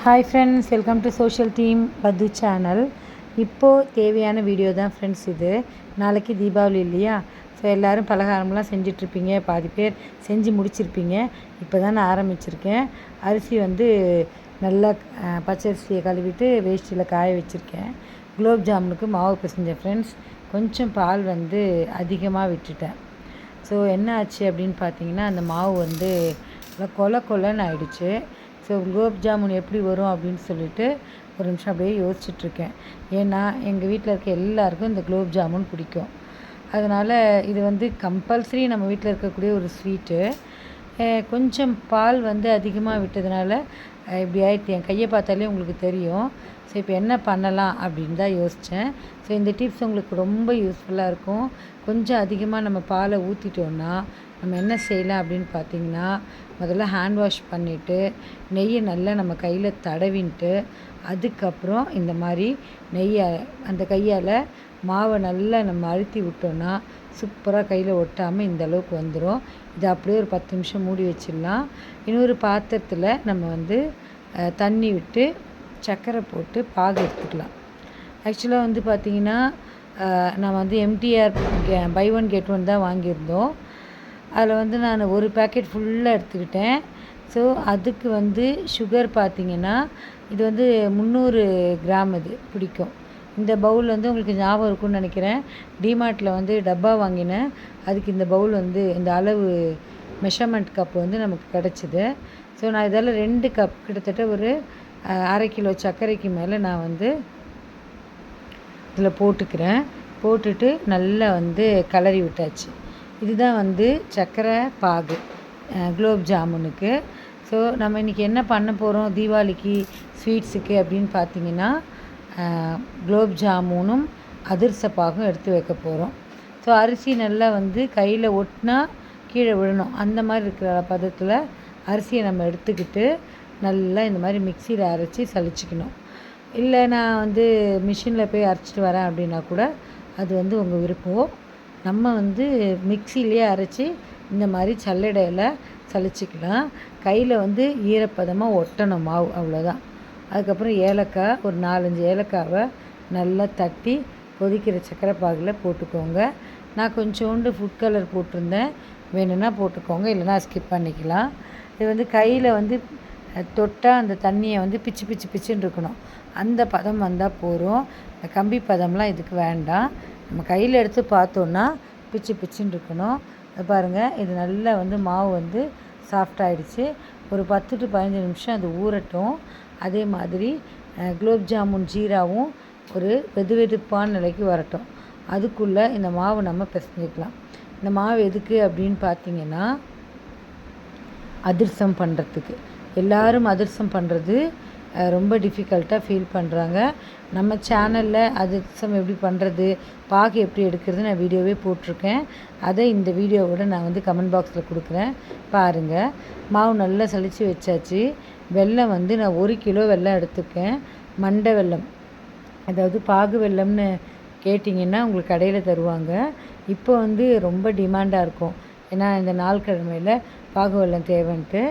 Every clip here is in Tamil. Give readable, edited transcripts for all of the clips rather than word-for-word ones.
Hi friends, welcome to social team பத்து சேனல். இப்போது தேவையான வீடியோ தான் ஃப்ரெண்ட்ஸ் இது. நாளைக்கு தீபாவளி இல்லையா? ஸோ எல்லோரும் பலகாரம்லாம் செஞ்சிட்ருப்பீங்க, பாதி பேர் செஞ்சு முடிச்சிருப்பீங்க. இப்போ தான் நான் ஆரம்பிச்சிருக்கேன். அரிசி வந்து நல்லா பச்சரிசியை கழுவிட்டு வேஷ்டியில் காய வச்சுருக்கேன். குலோப் ஜாமுனுக்கு மாவு பிசைஞ்சேன் ஃப்ரெண்ட்ஸ். கொஞ்சம் பால் வந்து அதிகமாக விட்டுட்டேன். ஸோ என்ன ஆச்சு அப்படின்னு பார்த்தீங்கன்னா, அந்த மாவு வந்து கொலன்னு ஆயிடுச்சு. ஸோ குலோப் ஜாமுன் எப்படி வரும் அப்படின்னு சொல்லிட்டு ஒரு நிமிஷம் அப்படியே யோசிச்சுட்ருக்கேன். ஏன்னா எங்கள் வீட்டில் இருக்க எல்லாருக்கும் இந்த குலோப் ஜாமுன் பிடிக்கும். அதனால் இது வந்து கம்பல்சரி நம்ம வீட்டில் இருக்கக்கூடிய ஒரு ஸ்வீட்டு. கொஞ்சம் பால் வந்து அதிகமாக விட்டதுனால இப்படி ஆயிடுத்து. என் கையை பார்த்தாலே உங்களுக்கு தெரியும். ஸோ இப்போ என்ன பண்ணலாம் அப்படின்னு தான் யோசித்தேன். ஸோ இந்த டிப்ஸ் உங்களுக்கு ரொம்ப யூஸ்ஃபுல்லாக இருக்கும். கொஞ்சம் அதிகமாக நம்ம பாலை ஊற்றிட்டோன்னா நம்ம என்ன செய்யலாம் அப்படின்னு பார்த்தீங்கன்னா, முதல்ல ஹேண்ட் வாஷ் பண்ணிவிட்டு நெய்யை நல்லா நம்ம கையில் தடவின்ட்டு அதுக்கப்புறம் இந்த மாதிரி நெய்யை அந்த கையால் மாவை நல்லா நம்ம அழுத்தி விட்டோன்னா சூப்பராக கையில் ஒட்டாமல் இந்த அளவுக்கு வந்துடும். இதை அப்படியே ஒரு 10 நிமிஷம் மூடி வச்சிடலாம். இன்னொரு பாத்திரத்தில் நம்ம வந்து தண்ணி விட்டு சர்க்கரை போட்டு பாகு எடுத்துக்கலாம். ஆக்சுவலாக வந்து பார்த்திங்கன்னா, நான் வந்து MTR buy one get one தான் வாங்கியிருந்தோம். அதில் வந்து நான் ஒரு பேக்கெட் ஃபுல்லாக எடுத்துக்கிட்டேன். ஸோ அதுக்கு வந்து சுகர் பார்த்திங்கன்னா, இது வந்து 300 கிராம் இது பிடிக்கும். இந்த பவுல் வந்து உங்களுக்கு ஞாபகம் இருக்குன்னு நினைக்கிறேன். டிமார்ட்டில் வந்து டப்பா வாங்கினேன். அதுக்கு இந்த பவுல் வந்து இந்த அளவு மெஷர்மெண்ட் கப் வந்து நமக்கு கிடச்சிது. ஸோ நான் இதில் 2 கப் கிட்டத்தட்ட ஒரு 1/2 கிலோ சர்க்கரைக்கு மேலே நான் வந்து இதில் போட்டுக்கிறேன். போட்டுட்டு நல்லா வந்து கிளறி விட்டாச்சு. இதுதான் வந்து சர்க்கரை பாகு குலோப் ஜாமுனுக்கு. ஸோ நம்ம இன்றைக்கி என்ன பண்ண போகிறோம் தீபாவளிக்கு ஸ்வீட்ஸுக்கு அப்படின்னு பார்த்தீங்கன்னா, குலோப் ஜாமுனும் அதிரச பாகும் எடுத்து வைக்க போகிறோம். ஸோ அரிசி நல்லா வந்து கையில் ஒட்டினா கீழே விழணும், அந்த மாதிரி இருக்கிற பதத்தில் அரிசியை நம்ம எடுத்துக்கிட்டு நல்லா இந்த மாதிரி மிக்சியில் அரைச்சி சலிச்சிக்கணும். இல்லை நான் வந்து மிஷினில் போய் அரைச்சிட்டு வரேன் அப்படின்னா கூட அது வந்து உங்கள் விருப்பம். நம்ம வந்து மிக்சிலேயே அரைச்சி இந்த மாதிரி சல்லடையில் சலிச்சிக்கலாம். கையில் வந்து ஈரப்பதமாக ஒட்டணும் மாவு, அவ்வளோதான். அதுக்கப்புறம் ஏலக்காய், ஒரு 4-5 ஏலக்காவை நல்லா தட்டி கொதிக்கிற சக்கரை பாகில் போட்டுக்கோங்க. நான் கொஞ்சோண்டு ஃபுட் கலர் போட்டிருந்தேன், வேணும்னா போட்டுக்கோங்க, இல்லைனா ஸ்கிப் பண்ணிக்கலாம். இது வந்து கையில் வந்து தொட்டால் அந்த தண்ணியை வந்து பிச்சு பிச்சுன்னு இருக்கணும். அந்த பதம் வந்தால் போதும். கம்பி பதம்லாம் இதுக்கு வேண்டாம். நம்ம கையில் எடுத்து பார்த்தோன்னா பிச்சுன்னு இருக்கணும். பாருங்கள், இது நல்லா வந்து மாவு வந்து சாஃப்டாகிடுச்சு. ஒரு 10 to 15 நிமிஷம் அது ஊறட்டும். அதே மாதிரி குலோப் ஜாமுன் ஜீராவும் ஒரு வெதுப்பான நிலைக்கு வரட்டும். அதுக்குள்ளே இந்த மாவு நம்ம பிசைஞ்சிக்கலாம். இந்த மாவு எதுக்கு அப்படின்னு பார்த்தீங்கன்னா, அதிரசம் பண்ணுறதுக்கு. எல்லோரும் அதிரசம் பண்ணுறது ரொம்ப டிஃபிகல்ட்டாக ஃபீல் பண்ணுறாங்க. நம்ம சேனலில் அதிரசம் எப்படி பண்ணுறது, பாகு எப்படி எடுக்கிறது நான் வீடியோவே போட்டிருக்கேன். அதை இந்த வீடியோவோட நான் வந்து கமெண்ட் பாக்ஸில் கொடுக்குறேன், பாருங்கள். மாவு நல்லா சலித்து வச்சாச்சு. வெல்லம் வந்து நான் 1 கிலோ வெல்லம் எடுத்துக்கேன். மண்டை வெல்லம், அதாவது பாகு வெல்லம்னு கேட்டிங்கன்னா உங்களுக்கு கடையில் தருவாங்க. இப்போ வந்து ரொம்ப டிமாண்டாக இருக்கும், ஏன்னா இந்த நாள் கிழமையில் பாகு வெல்லம் தேவைன்ட்டு.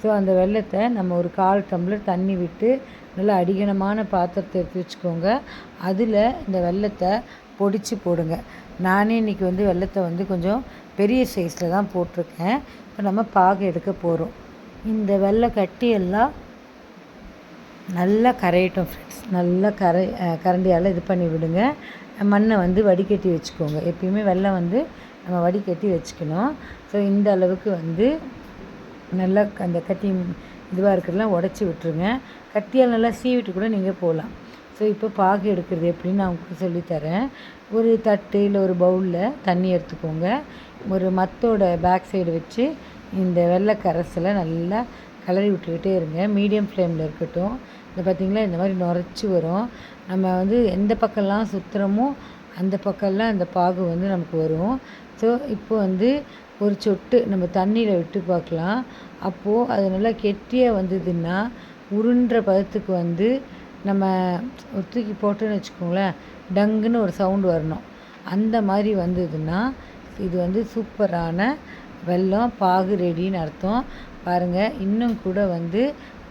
ஸோ அந்த வெல்லத்தை நம்ம ஒரு 1/4 டம்ளர் தண்ணி விட்டு நல்லா அடிகனமான பாத்திரத்தை எடுத்து வச்சுக்கோங்க. அதில் இந்த வெல்லத்தை பொடிச்சு போடுங்க. நானே இன்றைக்கி வந்து வெல்லத்தை வந்து கொஞ்சம் பெரிய சைஸில் தான் போட்டிருக்கேன். இப்போ நம்ம பாகு எடுக்க போகிறோம். இந்த வெல்ல கட்டியெல்லாம் நல்லா கரையட்டும் ஃப்ரெண்ட்ஸ். நல்லா கரண்டியால் இது பண்ணி விடுங்க. மண்ணை வந்து வடிகட்டி வச்சுக்கோங்க. எப்பயுமே வெல்லம் வந்து நம்ம வடிகட்டி வச்சுக்கணும். ஸோ இந்த அளவுக்கு வந்து நல்லா அந்த கட்டி இதுவாக இருக்கிறதெல்லாம் உடச்சி விட்டுருங்க. கத்தியால் நல்லா சீவிட்டு கூட நீங்கள் போகலாம். ஸோ இப்போ பாகு எடுக்கிறது எப்படின்னு நான் உங்களுக்கு சொல்லித்தரேன். ஒரு தட்டு இல்லை ஒரு பவுலில் தண்ணி எடுத்துக்கோங்க. ஒரு மத்தோட பேக் சைடு வச்சு இந்த வெள்ளை கரைசலை நல்லா கிளறி விட்டுக்கிட்டே இருங்க. மீடியம் ஃப்ளேமில் இருக்கட்டும். இந்த பார்த்திங்களா, இந்த மாதிரி நுரைச்சி வரும். நம்ம வந்து எந்த பக்கம்லாம் சுற்றுறோமோ அந்த பக்கம்லாம் அந்த பாகு வந்து நமக்கு வரும். ஸோ இப்போ வந்து ஒரு சொட்டு நம்ம தண்ணியில் விட்டு பார்க்கலாம். அப்போது அது நல்லா கெட்டியாக வந்ததுன்னா உருண்டுற பதத்துக்கு வந்து நம்ம தூக்கி போட்டோன்னு வச்சுக்கோங்களேன், டங்குன்னு ஒரு சவுண்டு வரணும். அந்த மாதிரி வந்ததுன்னா இது வந்து சூப்பரான வெல்லம் பாகு ரெடின்னு அர்த்தம். பாருங்கள், இன்னும் கூட வந்து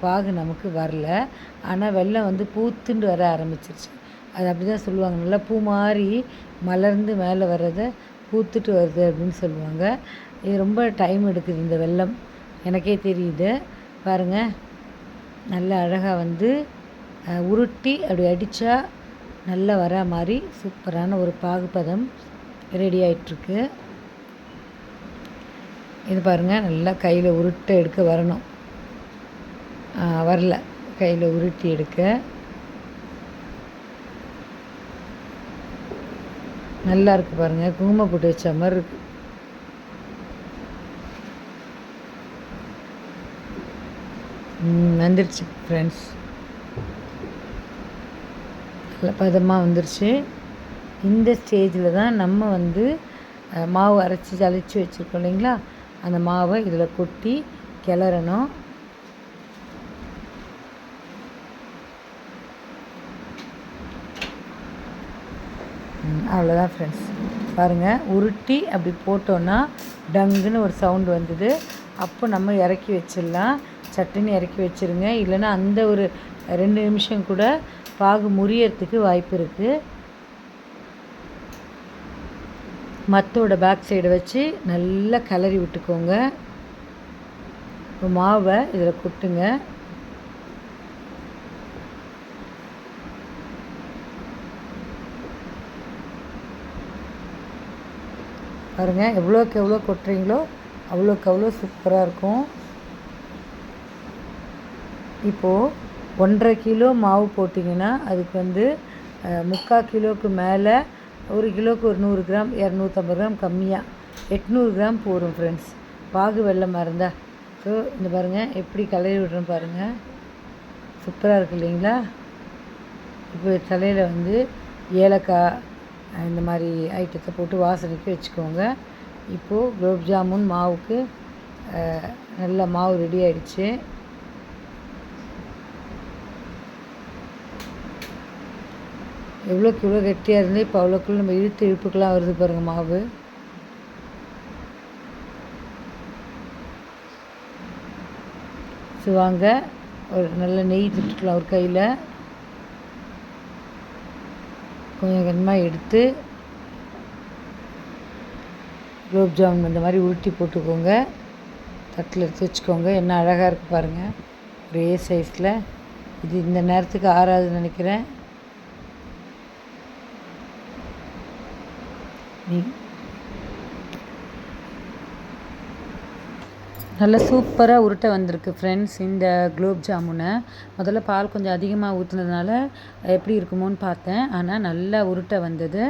பாகு நமக்கு வரல. ஆனால் வெல்லம் வந்து பூத்துண்டு வர ஆரம்பிச்சிருச்சு. அது அப்படி தான் சொல்லுவாங்க, நல்லா பூ மாதிரி மலர்ந்து மேலே வர்றதை பூத்துட்டு வருது அப்படின்னு சொல்லுவாங்க. இது ரொம்ப டைம் எடுக்குது இந்த வெல்லம், எனக்கே தெரியுது. பாருங்கள், நல்ல அழகாக வந்து உருட்டி அப்படி அடித்தா நல்லா வர மாதிரி சூப்பரான ஒரு பாகுபதம் ரெடி ஆகிட்டுருக்கு. இது பாருங்கள், நல்லா கையில் உருட்ட எடுக்க வரணும். வரல, கையில் உருட்டி எடுக்க நல்லா இருக்குது பாருங்கள், குங்குமம் போட்டு வச்ச மாதிரி இருக்குது. வந்துருச்சு ஃப்ரெண்ட்ஸ், நல்ல பதமாக வந்துருச்சு. இந்த ஸ்டேஜில் தான் நம்ம வந்து மாவு அரைச்சி ஜலிச்சு வச்சுருக்கோம் இல்லைங்களா, அந்த மாவை இதில் கொட்டி கிளறணும். அவ்வளோதான் ஃப்ரெண்ட்ஸ். பாருங்கள், உருட்டி அப்படி போட்டோன்னா டங்குன்னு ஒரு சவுண்டு வந்தது. அப்போ நம்ம இறக்கி வச்சிடலாம், சட்டுன்னு இறக்கி வச்சுருங்க. இல்லைன்னா அந்த ஒரு 2 நிமிஷம் கூட பாகு முறியறதுக்கு வாய்ப்பு இருக்குது. மத்தோட பேக் சைடை வச்சு நல்லா கிளறி விட்டுக்கோங்க. மாவை இதில் கொட்டுங்க. பாருங்கள், எவ்வளோக்கு எவ்வளோ கொட்டுறீங்களோ அவ்வளோக்கு அவ்வளோ சூப்பராக இருக்கும். இப்போது 1.5 கிலோ மாவு போட்டிங்கன்னா அதுக்கு வந்து 3/4 கிலோவுக்கு மேலே, 1 கிலோவுக்கு ஒரு 100 கிராம் 250 கிராம் கம்மியாக 800 கிராம் போடும் ஃப்ரெண்ட்ஸ், பாகு வெல்லம் இருந்தால். ஸோ இந்த பாருங்கள் எப்படி கிளறி விடுறோன்னு பாருங்கள், சூப்பராக இருக்குது இல்லைங்களா. இப்போ தலையில் வந்து ஏலக்காய் இந்த மாதிரி ஐட்டத்தை போட்டு வாசனைக்கு வச்சுக்கோங்க. இப்போது குலோப் ஜாமுன் மாவுக்கு நல்ல மாவு ரெடி ஆகிடுச்சு. எவ்வளோக்கு எவ்வளோ கெட்டியாக இருந்து இப்போ அவ்வளோக்குள்ள நம்ம இழுப்புக்கெலாம் வருது பாருங்கள் மாவு. ஸோ வாங்க, ஒரு நல்ல நெய் தொட்டுக்கலாம் ஒரு கையில். கொஞ்சம் கொஞ்சமாக எடுத்து குலோப் ஜாமுன் இந்த மாதிரி உருட்டி போட்டுக்கோங்க, தட்டில் எடுத்து வச்சுக்கோங்க. என்ன அழகாக இருக்குது பாருங்கள், ஒரே சைஸில். இது இந்த நேரத்துக்கு ஆறாதுன்னு நினைக்கிறேன். நல்லா சூப்பராக உருட்டை வந்திருக்கு ஃப்ரெண்ட்ஸ். இந்த குலோப் ஜாமுனை முதல்ல பால் கொஞ்சம் அதிகமாக ஊற்றுனதுனால எப்படி இருக்குமோன்னு பார்த்தேன், ஆனால் நல்லா உருட்டை வந்தது.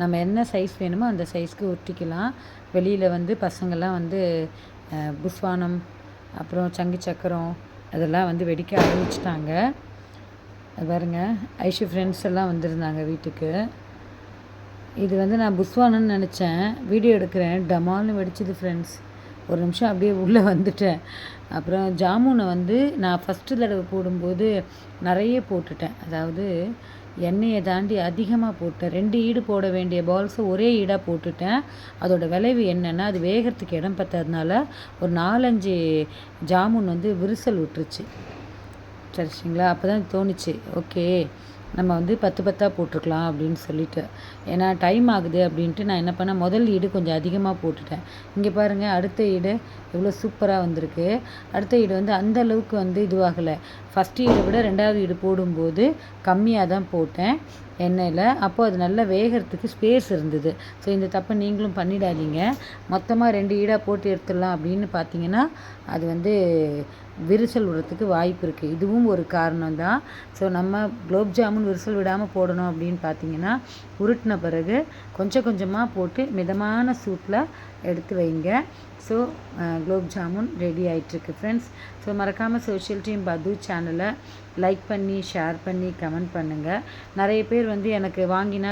நம்ம என்ன சைஸ் வேணுமோ அந்த சைஸ்க்கு உருட்டிக்கலாம். வெளியில் வந்து பசங்கள்லாம் வந்து புஸ்வானம் அப்புறம் சங்கு சக்கரம் அதெல்லாம் வந்து வெடிக்க ஆரம்பிச்சிட்டாங்க. பாருங்க, ஐஷு ஃப்ரெண்ட்ஸ் எல்லாம் வந்திருந்தாங்க வீட்டுக்கு. இது வந்து நான் புஸ்வானன்னு நினச்சேன், வீடியோ எடுக்கிறேன், டமால்னு வெடிச்சிது ஃப்ரெண்ட்ஸ். ஒரு நிமிஷம் அப்படியே உள்ளே வந்துட்டேன். அப்புறம் ஜாமுனை வந்து நான் ஃபஸ்ட்டு தடவை போடும்போது நிறைய போட்டுட்டேன், அதாவது எண்ணெயை தாண்டி அதிகமாக போட்டேன். 2 ஈடு போட வேண்டிய பால்ஸை ஒரே ஈடாக போட்டுட்டேன். அதோட விளைவு என்னென்னா, அது வேகிறதுக்கு இடம் பத்தாதனால ஒரு 4-5 ஜாமுன் வந்து விரிசல் விட்டுருச்சு. சரிங்களா, அப்போ தான் தோணுச்சு, ஓகே நம்ம வந்து 10 போட்டிருக்கலாம் அப்படின்னு சொல்லிட்டு. ஏன்னா டைம் ஆகுது அப்படின்ட்டு நான் என்ன பண்ணேன், முதல் ஈடு கொஞ்சம் அதிகமாக போட்டுட்டேன். இங்கே பாருங்கள், அடுத்த ஈடு எவ்வளோ சூப்பராக வந்திருக்கு. அடுத்த ஈடு வந்து அந்த அளவுக்கு வந்து இதுவாகலை. ஃபஸ்ட் ஈடை விட 2வது ஈடு போடும்போது கம்மியாக தான் போட்டேன் எண்ணெயில். அப்போது அது நல்லா வேகிறதுக்கு ஸ்பேஸ் இருந்தது. ஸோ இந்த தப்பை நீங்களும் பண்ணிடாதீங்க. மொத்தமாக 2 ஈடாக போட்டு எடுத்துடலாம் அப்படின்னு பார்த்தீங்கன்னா அது வந்து விரிசல் விடுறதுக்கு வாய்ப்பு இருக்குது. இதுவும் ஒரு காரணம் தான். ஸோ நம்ம குலோப் ஜாமுன் விரிசல் விடாமல் போடணும் அப்படின்னு பார்த்தீங்கன்னா, உருட்டின பிறகு கொஞ்சம் கொஞ்சமாக போட்டு மிதமான சூட்டில் எடுத்து வைங்க. ஸோ குலோப் ஜாமுன் ரெடி ஆகிட்டுருக்கு ஃப்ரெண்ட்ஸ். ஸோ மறக்காமல் சோஷியல் டீம் பது சேனலை லைக் பண்ணி ஷேர் பண்ணி கமெண்ட் பண்ணுங்கள். நிறைய பேர் வந்து எனக்கு வாங்கினா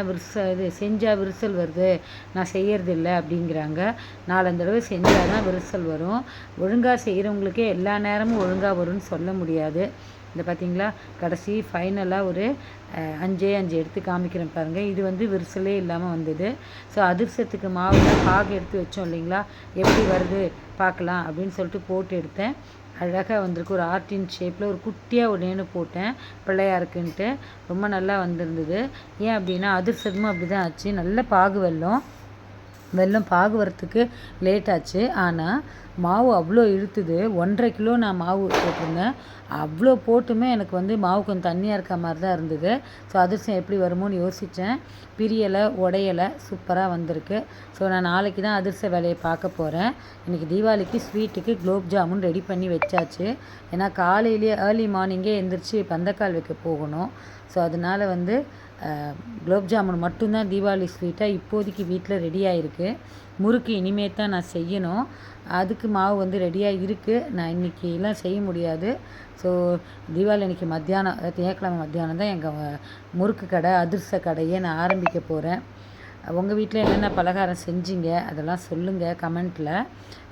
இது செஞ்சால் விரிசல் வருது, நான் செய்யறதில்லை அப்படிங்கிறாங்க. 4 தடவை செஞ்சால் தான் விரிசல் வரும். ஒழுங்காக செய்கிறவங்களுக்கே எல்லா நேரமும் ஒழுங்காக வரும்னு சொல்ல முடியாது. இந்த பார்த்திங்களா, கடைசி ஃபைனலாக ஒரு 5 எடுத்து காமிக்கிறேன் பாருங்கள். இது வந்து விரிசலே இல்லாமல் வந்தது. ஸோ அதிர்சத்துக்கு மாவில் பாகு எடுத்து வச்சோம் இல்லைங்களா, எப்படி வருது பார்க்கலாம் அப்படின்னு சொல்லிட்டு போட்டு எடுத்தேன். அழகாக வந்திருக்கு. ஒரு ஆர்டின் ஷேப்பில் ஒரு குட்டியாக ஒன்று போட்டேன் பிள்ளையாருக்குன்ட்டு. ரொம்ப நல்லா வந்திருந்தது. ஏன் அப்படின்னா அதிர்ஷ்டமும் அப்படி தான் ஆச்சு. நல்ல பாகு வெல்லம் பாகு வரத்துக்கு லேட் ஆச்சு. ஆனால் மாவு அவ்வளோ இழுத்துது. 1.5 கிலோ நான் மாவு போட்டிருந்தேன். அவ்வளோ போட்டுமே எனக்கு வந்து மாவு கொஞ்சம் தண்ணியாக இருக்க மாதிரி தான் இருந்தது. ஸோ அதிர்ஷ்டம் எப்படி வருமோன்னு யோசித்தேன். பிரியலை, உடையலை, சூப்பராக வந்திருக்கு. ஸோ நான் நாளைக்கு தான் அதிர்ஷ்ட வேலையை பார்க்க போகிறேன். இன்றைக்கி தீபாவளிக்கு ஸ்வீட்டுக்கு குலோப் ஜாமுன் ரெடி பண்ணி வச்சாச்சு. ஏன்னா காலையிலேயே ஏர்லி மார்னிங்கே எழுந்திரிச்சு பந்தக்கால் வைக்க போகணும். ஸோ அதனால் வந்து குலோப் ஜாமுன் மட்டும்தான் தீபாவளி ஸ்வீட்டாக இப்போதைக்கு வீட்டில் ரெடியாக இருக்குது. முறுக்கு இனிமே தான் நான் செய்யணும். அதுக்கு மாவு வந்து ரெடியாக இருக்குது. நான் இன்றைக்கிலாம் செய்ய முடியாது. ஸோ தீபாவளி அன்றைக்கி மத்தியானம், திங்கட்கிழமை மத்தியானம் தான் எங்கள் முறுக்கு கடை, அதிர்ஷ்ட கடையே நான் ஆரம்பிக்க போகிறேன். உங்கள் வீட்டில் என்னென்ன பலகாரம் செஞ்சீங்க அதெல்லாம் சொல்லுங்கள் கமெண்ட்டில்.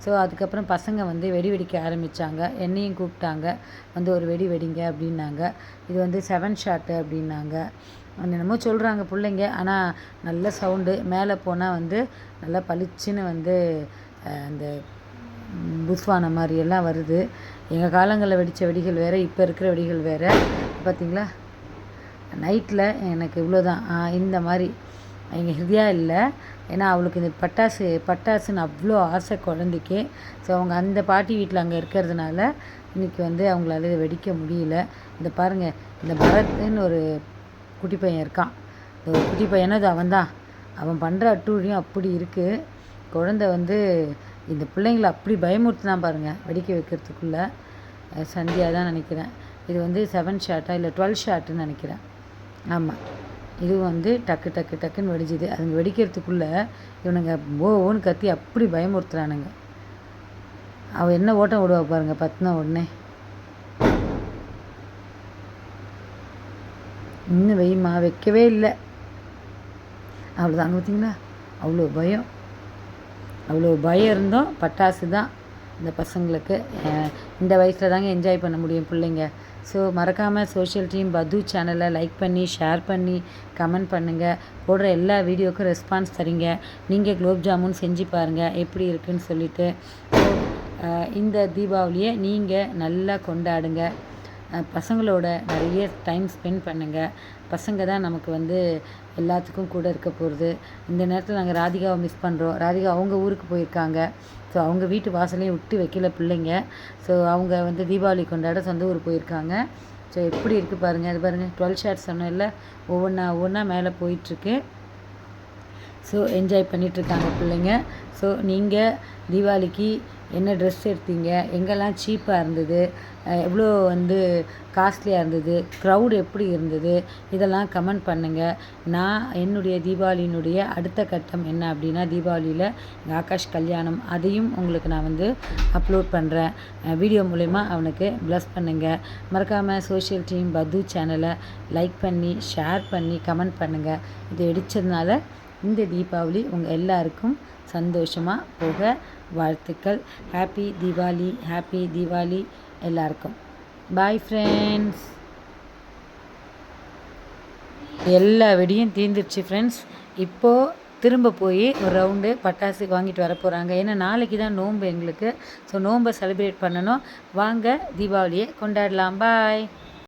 ஸோ அதுக்கப்புறம் பசங்க வந்து வெடி வெடிக்க ஆரம்பித்தாங்க. என்னையும் கூப்பிட்டாங்க, வந்து ஒரு வெடி வெடிங்க அப்படின்னாங்க. இது வந்து 7 ஷாட்டு அப்படின்னாங்க. என்னென்னமோ சொல்கிறாங்க பிள்ளைங்க. ஆனால் நல்ல சவுண்டு. மேலே போனால் வந்து நல்லா பளிச்சுன்னு வந்து அந்த புஸ்வான மாதிரியெல்லாம் வருது. எங்கள் காலங்களில் வெடித்த வெடிகள் வேறு, இப்போ இருக்கிற வெடிகள் வேறு. பார்த்திங்களா, நைட்டில் எனக்கு இவ்வளோதான். இந்த மாதிரி எங்கள் ஹிருதியா இல்லை. ஏன்னா அவளுக்கு இந்த பட்டாசுன்னு அவ்வளோ ஆசை குழந்தைக்கு. ஸோ அவங்க அந்த பாட்டி வீட்டில் அங்கே இருக்கிறதுனால இன்றைக்கி வந்து அவங்களால இதை வெடிக்க முடியல. இந்த பாருங்கள், இந்த பரத்ன்னு ஒரு குட்டி பையன் இருக்கான். இந்த ஒரு குட்டி பையனும் அது அவன் பண்ணுற அட்டூழியம் அப்படி இருக்குது. குழந்தை வந்து இந்த பிள்ளைங்களை அப்படி பயமுறுத்துதான் பாருங்கள் வெடிக்க வைக்கிறதுக்குள்ளே. சந்தியா தான் நினைக்கிறேன். இது வந்து 7 ஷாட்டா இல்லை 12 ஷாட்டுன்னு நினைக்கிறேன். ஆமாம், இதுவும் வந்து டக்குன்னு வெடிச்சுது. அதுங்க வெடிக்கிறதுக்குள்ளே இவனுங்க ஓன்னு கத்தி அப்படி பயமுறுத்துறானுங்க. அவள் என்ன ஓட்டம் விடுவா பாருங்கள், பத்தினா உடனே. இன்னும் வெய்யுமா, வைக்கவே இல்லை. அவ்வளோதாங்க. பார்த்திங்களா, அவ்வளோ பயம் இருந்தோம். பட்டாசு தான் இந்த பசங்களுக்கு. இந்த வயசில் தாங்க என்ஜாய் பண்ண முடியும் பிள்ளைங்க. ஸோ மறக்காமல் சோஷியல் டீம் பத்து சேனலை லைக் பண்ணி, ஷேர் பண்ணி, கமெண்ட் பண்ணுங்கள். போடுற எல்லா வீடியோவுக்கும் ரெஸ்பான்ஸ் தரீங்க. நீங்கள் குலோப் ஜாமுன் செஞ்சு பாருங்கள் எப்படி இருக்குதுன்னு சொல்லிவிட்டு. ஸோ இந்த தீபாவளியை நீங்கள் நல்லா கொண்டாடுங்க. பசங்களோட நிறைய டைம் ஸ்பெண்ட் பண்ணுங்கள். பசங்க தான் நமக்கு வந்து எல்லாத்துக்கும் கூட இருக்க போகிறது. இந்த நேரத்தில் நாங்கள் ராதிகாவை மிஸ் பண்ணுறோம். ராதிகா அவங்க ஊருக்கு போயிருக்காங்க. ஸோ அவங்க வீட்டு வாசலையும் விட்டு வைக்கல பிள்ளைங்க. ஸோ அவங்க வந்து தீபாவளி கொண்டாட சொந்த ஊர் போயிருக்காங்க. ஸோ எப்படி இருக்குது பாருங்கள். அது பாருங்கள், 12 ஷாட்ஸ் சொன்னோம் இல்லை, ஒவ்வொன்றா மேலே போயிட்டுருக்கு. ஸோ என்ஜாய் பண்ணிகிட்ருக்காங்க பிள்ளைங்க. ஸோ நீங்கள் தீபாவளிக்கு என்ன ட்ரெஸ் எடுத்தீங்க, எங்கெல்லாம் சீப்பாக இருந்தது, எவ்வளோ வந்து காஸ்ட்லியாக இருந்தது, க்ரௌட் எப்படி இருந்தது, இதெல்லாம் கமெண்ட் பண்ணுங்கள். நான் என்னுடைய தீபாவளியினுடைய அடுத்த கட்டம் என்ன அப்படின்னா, தீபாவளியில் எங்கள் ஆகாஷ் கல்யாணம், அதையும் உங்களுக்கு நான் வந்து அப்லோட் பண்ணுறேன். வீடியோ மூலயமா அவனுக்கு ப்ளஸ் பண்ணுங்கள். மறக்காமல் சோஷியல் டீம் பத்து சேனலை லைக் பண்ணி, ஷேர் பண்ணி, கமெண்ட் பண்ணுங்கள். இது வெடித்ததுனால இந்த தீபாவளி உங்கள் எல்லாருக்கும் சந்தோஷமாக போக வாழ்த்துக்கள். ஹாப்பி தீபாவளி எல்லாருக்கும். Bye friends. எல்லா வெடியும் தீர்ந்துருச்சு ஃப்ரெண்ட்ஸ். இப்போது திரும்ப போய் ஒரு ரவுண்டு பட்டாசு வாங்கிட்டு வர போகிறாங்க. ஏன்னா நாளைக்கு தான் நோன்பு எங்களுக்கு. ஸோ நோன்பை செலிப்ரேட் பண்ணணும். வாங்க தீபாவளியை கொண்டாடலாம். பாய்.